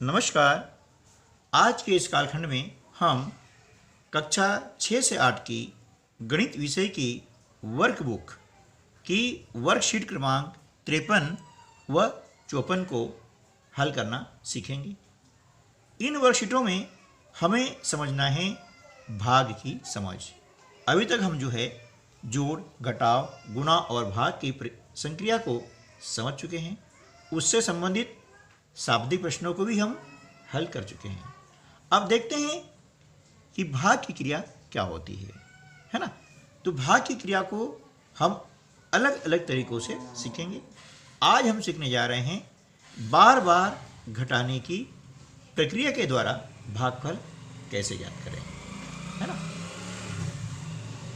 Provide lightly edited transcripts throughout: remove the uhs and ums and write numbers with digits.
नमस्कार। आज के इस कालखंड में हम कक्षा 6 से 8 की गणित विषय की वर्कबुक की वर्कशीट क्रमांक 53 व 54 को हल करना सीखेंगे। इन वर्कशीटों में हमें समझना है भाग की समझ। अभी तक हम जोड़, घटाव, गुणा और भाग की संक्रिया को समझ चुके हैं। उससे संबंधित शाब्दिक प्रश्नों को भी हम हल कर चुके हैं। अब देखते हैं कि भाग की क्रिया क्या होती है ना। तो भाग की क्रिया को हम अलग अलग तरीकों से सीखेंगे। आज हम सीखने जा रहे हैं बार बार घटाने की प्रक्रिया के द्वारा भागफल कैसे ज्ञात करें, है ना।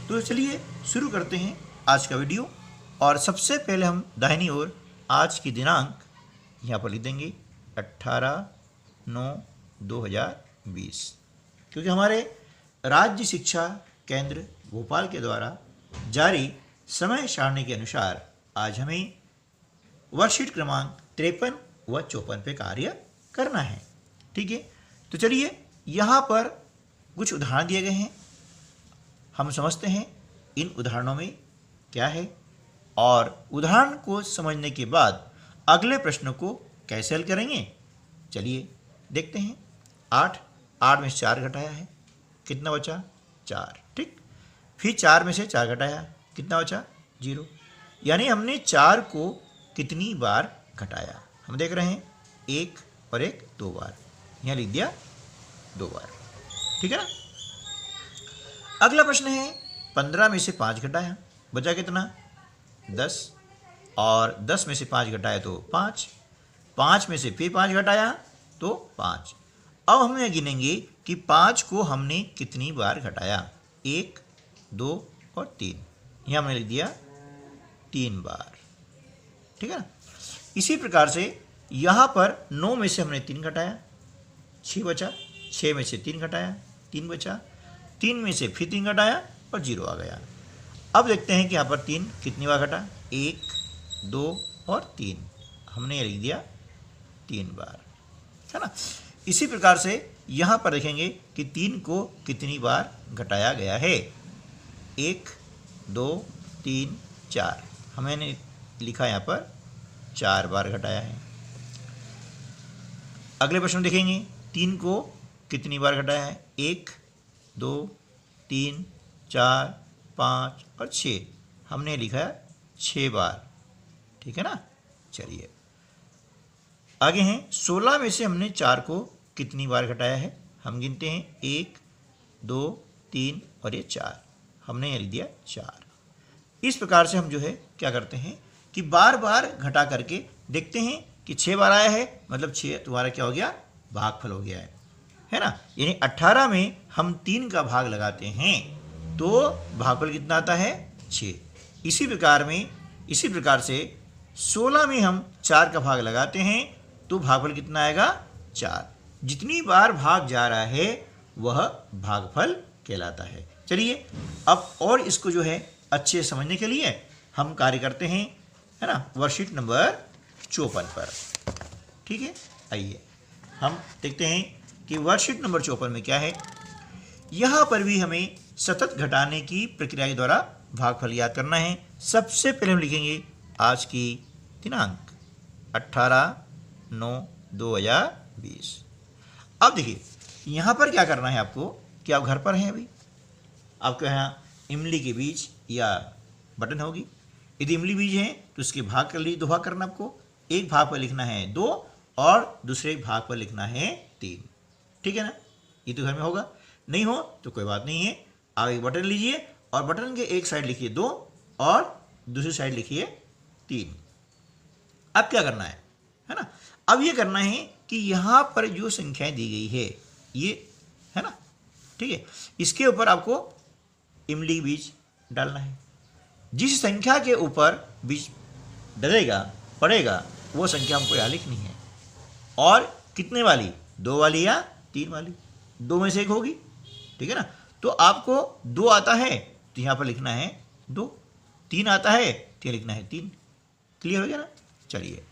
तो चलिए शुरू करते हैं आज का वीडियो। और सबसे पहले हम दाहिनी ओर आज की दिनांक यहाँ पर लिख देंगे 18/9/2020, क्योंकि हमारे राज्य शिक्षा केंद्र भोपाल के द्वारा जारी समय सारणी के अनुसार आज हमें वर्कशीट क्रमांक 53 व 54 पे कार्य करना है। ठीक है, तो चलिए यहाँ पर कुछ उदाहरण दिए गए हैं। हम समझते हैं इन उदाहरणों में क्या है और उदाहरण को समझने के बाद अगले प्रश्न को कैसे हल करेंगे। चलिए देखते हैं। 8 में से 4 घटाया है, कितना बचा? 4। ठीक, फिर 4 में से 4 घटाया, कितना बचा? 0। यानी हमने 4 को कितनी बार घटाया? हम देख रहे हैं 1 और 1 2 बार, यहाँ लिख दिया 2 बार। ठीक है ना। अगला प्रश्न है 15 में से 5 घटाया, बचा कितना? 10। और 10 में से 5 घटाया तो 5। 5 में से फिर 5 घटाया तो 5। अब हम यह गिनेंगे कि 5 को हमने कितनी बार घटाया। 1 2 और 3, यहाँ हमने लिख दिया 3 बार। ठीक है ना। इसी प्रकार से यहाँ पर 9 में से हमने 3 घटाया, 6 बचा। 6 में से 3 घटाया, 3 बचा। 3 में से फिर 3 घटाया और 0 आ गया। अब देखते हैं कि यहाँ पर 3 कितनी बार घटा। 1 2 और 3, हमने लिख दिया 3 बार, है ना। इसी प्रकार से यहाँ पर देखेंगे कि 3 को कितनी बार घटाया गया है। 1 2 3 4, हमने लिखा यहाँ पर 4 बार घटाया है। अगले प्रश्न देखेंगे 3 को कितनी बार घटाया है। 1 2 3 4 5 और 6, हमने लिखा है 6 बार। ठीक है ना। चलिए आगे हैं 16 में से हमने 4 को कितनी बार घटाया है। हम गिनते हैं 1 2 3 और ये 4, हमने ये लिख दिया 4। इस प्रकार से हम क्या करते हैं कि बार बार घटा करके देखते हैं कि 6 बार आया है, मतलब 6 तुम्हारा क्या हो गया? भागफल हो गया है ना। यानी 18 में हम 3 का भाग लगाते हैं तो भागफल कितना आता है? 6। इसी प्रकार से 16 में हम 4 का भाग लगाते हैं तो भागफल कितना आएगा? 4। जितनी बार भाग जा रहा है वह भागफल कहलाता है। चलिए अब और इसको अच्छे से समझने के लिए हम कार्य करते हैं, है ना, वर्कशीट नंबर 54 पर। ठीक है, आइए हम देखते हैं कि वर्कशीट नंबर 54 में क्या है। यहाँ पर भी हमें सतत घटाने की प्रक्रिया के द्वारा भागफल याद करना है। सबसे पहले हम लिखेंगे आज की दिनांक 18/9/2020। अब देखिए यहाँ पर क्या करना है आपको कि आप घर पर हैं अभी, आपके यहाँ इमली के बीज या बटन होगी। यदि इमली बीज है तो उसके भाग कर लीजिए, 2 भाग करना आपको। एक भाग पर लिखना है 2 और दूसरे भाग पर लिखना है 3। ठीक है ना। ये तो घर में होगा, नहीं हो तो कोई बात नहीं है। आप एक बटन लीजिए और बटन के एक साइड लिखिए 2 और दूसरी साइड लिखिए 3। अब क्या करना है ना। अब ये करना है कि यहाँ पर जो संख्याएं दी गई है ये, है ना, ठीक है, इसके ऊपर आपको इमली बीज डालना है। जिस संख्या के ऊपर बीज डलेगा पड़ेगा वो संख्या हमको यहाँ लिखनी है। और कितने वाली? 2 वाली या 3 वाली? 2 में से एक होगी। ठीक है ना। तो आपको 2 आता है तो यहाँ पर लिखना है 2, 3 आता है तो यहाँ लिखना है 3। क्लियर हो गया ना। चलिए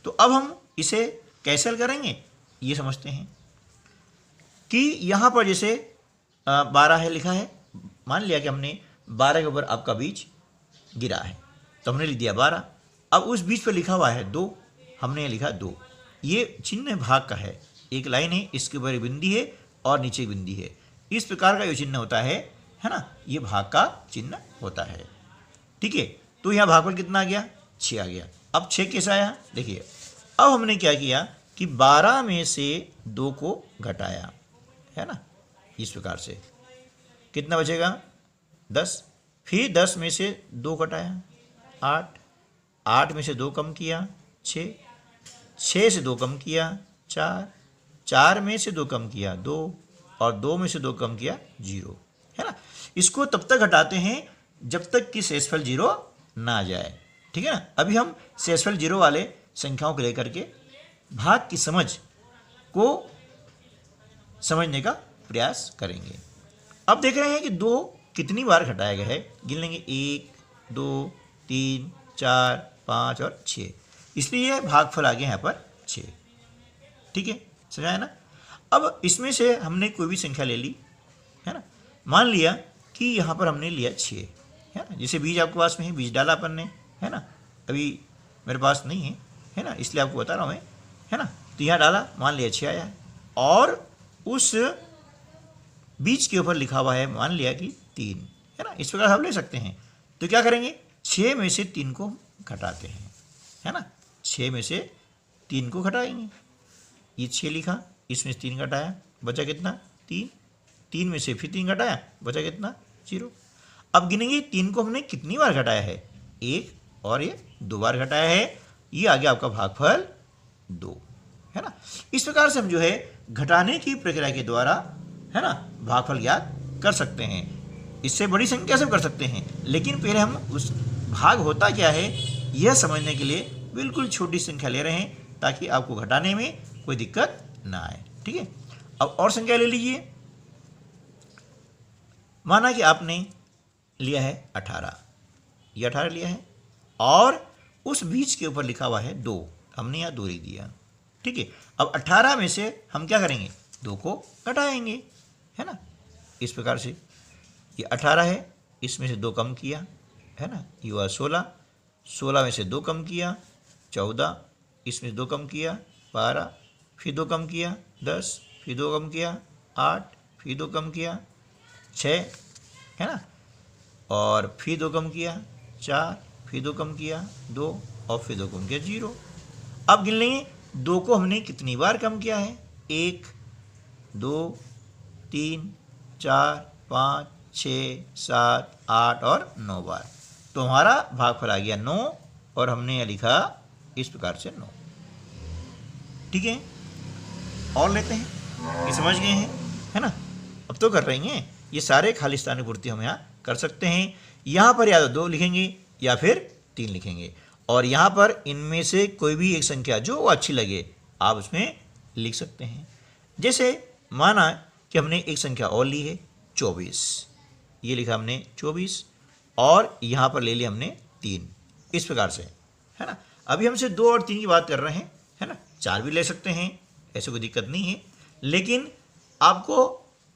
तो अब हम इसे कैसे हल करेंगे। ये समझते हैं कि यहाँ पर जैसे 12 है लिखा है, मान लिया कि हमने 12 के ऊपर आपका बीज गिरा है तो हमने लिख दिया 12। अब उस बीज पर लिखा हुआ है 2, हमने लिखा 2। ये चिन्ह भाग का है, एक लाइन है, इसके ऊपर एक बिंदी है और नीचे एक बिंदी है। इस प्रकार का जो चिन्ह होता है ना, ये भाग का चिन्ह होता है। ठीक है, तो यहाँ भागफल कितना आ गया? 6 आ गया। अब 6 कैसा आया देखिए, अब हमने क्या किया कि 12 में से 2 को घटाया, है ना, इस प्रकार से कितना बचेगा? 10। फिर 10 में से 2 घटाया 8, 8 में से 2 कम किया 6, 6 से 2 कम किया 4, 4 में से 2 कम किया 2 और 2 में से 2 कम किया 0, है ना। इसको तब तक घटाते हैं जब तक कि शेषफल 0 ना आ जाए। ठीक है ना। अभी हम शेषफल 0 वाले संख्याओं को लेकर के भाग की समझ को समझने का प्रयास करेंगे। अब देख रहे हैं कि 2 कितनी बार घटाया गया है, गिन लेंगे 1 2 3 4 5 और 6, इसलिए भागफल आ गया यहाँ पर 6। ठीक है, समझाया ना। अब इसमें से हमने कोई भी संख्या ले ली, है ना। मान लिया कि यहाँ पर हमने लिया 6, है ना। जैसे बीज आपके पास में है, बीज डाला अपन ने, है ना, अभी मेरे पास नहीं है ना, इसलिए आपको बता रहा हूँ मैं, है ना। तो यहाँ डाला, मान लिया 6 आया और उस बीज के ऊपर लिखा हुआ है मान लिया कि 3, है ना। इस प्रकार हम ले सकते हैं। तो क्या करेंगे, 6 में से 3 को घटाते हैं, है ना। 6 में से 3 को घटाएंगे, ये 6 लिखा, इसमें से 3 घटाया, बचा कितना? 3, 3 में से फिर 3 घटाया, बचा कितना? 0। अब गिनेंगे 3 को हमने कितनी बार घटाया है, 1 और ये 2 बार घटाया है, ये आ गया आपका भागफल 2, है ना। इस प्रकार से हम जो है घटाने की प्रक्रिया के द्वारा, है ना, भागफल ज्ञात कर सकते हैं। इससे बड़ी संख्या से कर सकते हैं, लेकिन पहले हम उस भाग होता क्या है यह समझने के लिए बिल्कुल छोटी संख्या ले रहे हैं ताकि आपको घटाने में कोई दिक्कत ना आए। ठीक है, अब और संख्या ले लीजिए। माना कि आपने लिया है 18, ये 18 लिया है और उस बीज के ऊपर लिखा हुआ है 2, हमने यहाँ 2 लिख दिया। ठीक है, अब 18 में से हम क्या करेंगे, 2 को घटाएंगे, है ना। इस प्रकार से ये 18 है, इसमें से 2 कम किया, है ना, ये हुआ 16, 16 में से 2 कम किया 14, इसमें से 2 कम किया 12, फिर 2 कम किया 10, फिर 2 कम किया 8, फिर 2 कम किया 6, है ना, और फिर 2 कम किया 4, फिर 2 कम किया 2 और फिर 2 कम किया 0। अब गिन लेंगे 2 को हमने कितनी बार कम किया है, 1 2 3 4 5 6 7 8 और 9 बार। तो हमारा भागफल आ गया 9 और हमने यह लिखा इस प्रकार से 9। ठीक है, और लेते हैं, ये समझ गए हैं, है ना। अब तो कर रही हैं, ये सारे खाली स्थान की पूर्ति हम यहाँ कर सकते हैं। यहाँ पर या तो 2 लिखेंगे या फिर 3 लिखेंगे और यहाँ पर इनमें से कोई भी एक संख्या जो अच्छी लगे आप उसमें लिख सकते हैं। जैसे माना कि हमने एक संख्या और ली है 24, ये लिखा हमने 24 और यहाँ पर ले लिया हमने 3, इस प्रकार से, है ना। अभी हमसे 2 और 3 की बात कर रहे हैं, है ना। 4 भी ले सकते हैं, ऐसे कोई दिक्कत नहीं है, लेकिन आपको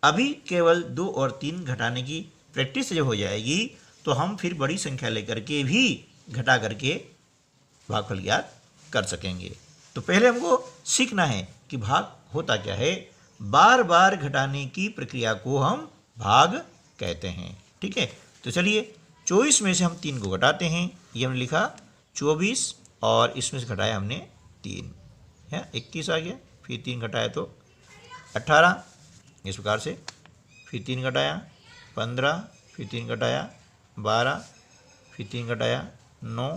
अभी केवल 2 और 3 घटाने की प्रैक्टिस जब हो जाएगी तो हम फिर बड़ी संख्या लेकर के भी घटा करके भागफल ज्ञात कर सकेंगे। तो पहले हमको सीखना है कि भाग होता क्या है। बार बार घटाने की प्रक्रिया को हम भाग कहते हैं। ठीक है, तो चलिए 24 में से हम 3 को घटाते हैं, ये हमने लिखा 24 और इसमें से घटाया हमने 3, है 21 आ गया, फिर 3 घटाया तो 18, इस प्रकार से, फिर 3 घटाया 15, फिर 3 घटाया 12, फिर 3 घटाया 9,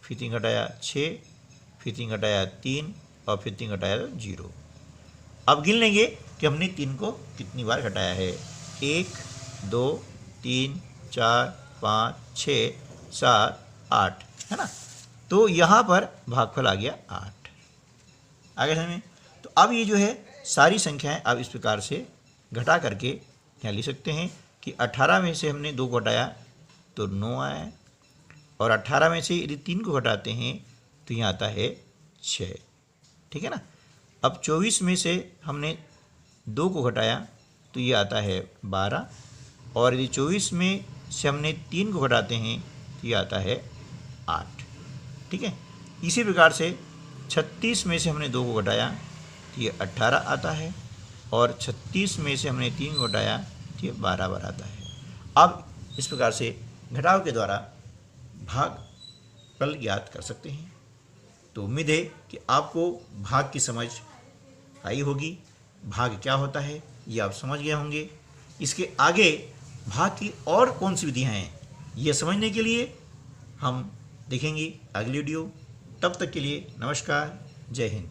फिर 3 घटाया 6, फिर 3 घटाया 3 और फिर 3 घटाया 0। अब गिन लेंगे कि हमने 3 को कितनी बार घटाया है, 1 2 3 4 5 6 7 8, है ना। तो यहाँ पर भागफल आ गया 8, आगे समझ में। तो अब ये जो है सारी संख्याएं आप इस प्रकार से घटा करके यहाँ लिख सकते हैं कि 18 में से हमने 2 को घटाया तो 9 आया और 18 में से यदि 3 को घटाते हैं तो यहाँ आता है 6। ठीक है ना। अब 24 में से हमने 2 को घटाया तो ये आता है 12, और यदि 24 में से हमने 3 को घटाते हैं तो ये आता है 8। ठीक है, इसी प्रकार से 36 में से हमने 2 को घटाया तो ये 18 आता है, और 36 में से हमने 3 को घटाया तो ये 12 आता है। अब इस प्रकार से घटाव के द्वारा भागफल ज्ञात कर सकते हैं। तो उम्मीद है कि आपको भाग की समझ आई होगी। भाग क्या होता है ये आप समझ गए होंगे। इसके आगे भाग की और कौन सी विधियाँ हैं ये समझने के लिए हम देखेंगे अगली वीडियो। तब तक के लिए नमस्कार, जय हिंद।